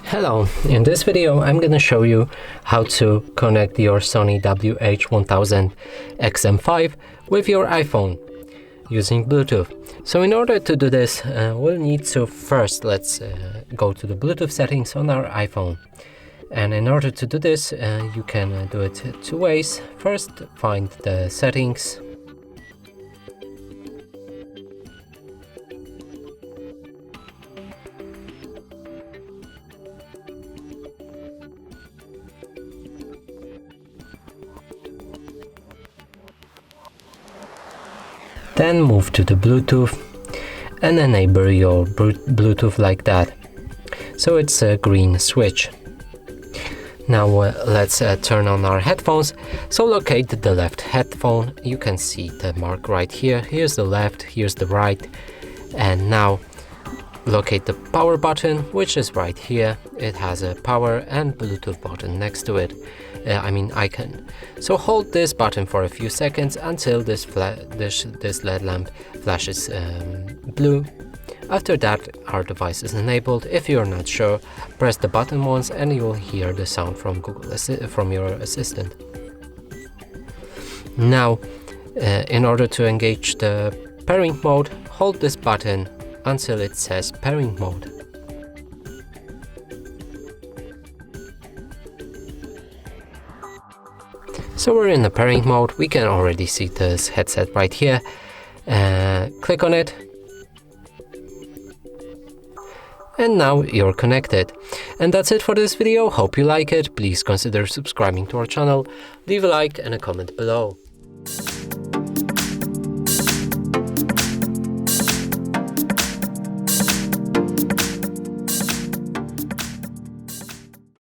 Hello, in this video I'm gonna show you how to connect your Sony WH-1000XM5 with your iPhone using Bluetooth. So in order to do this, we'll need to first let's go to the Bluetooth settings on our iPhone. And in order to do this, you can do it two ways. First, find the settings. Then move to the Bluetooth and enable your Bluetooth like that. So it's a green switch. Now let's turn on our headphones. So locate the left headphone. You can see the mark right here. Here's the left, here's the right. And now locate the power button, which is right here. It has a power and Bluetooth button next to it. Icon. So hold this button for a few seconds until this LED lamp flashes blue. After that, our device is enabled. If you're not sure, press the button once and you'll hear the sound from from your assistant. Now, in order to engage the pairing mode, hold this button until it says pairing mode. So we're in the pairing mode. We can already see this headset right here. Click on it. And now you're connected. And that's it for this video. Hope you like it. Please consider subscribing to our channel. Leave a like and a comment below.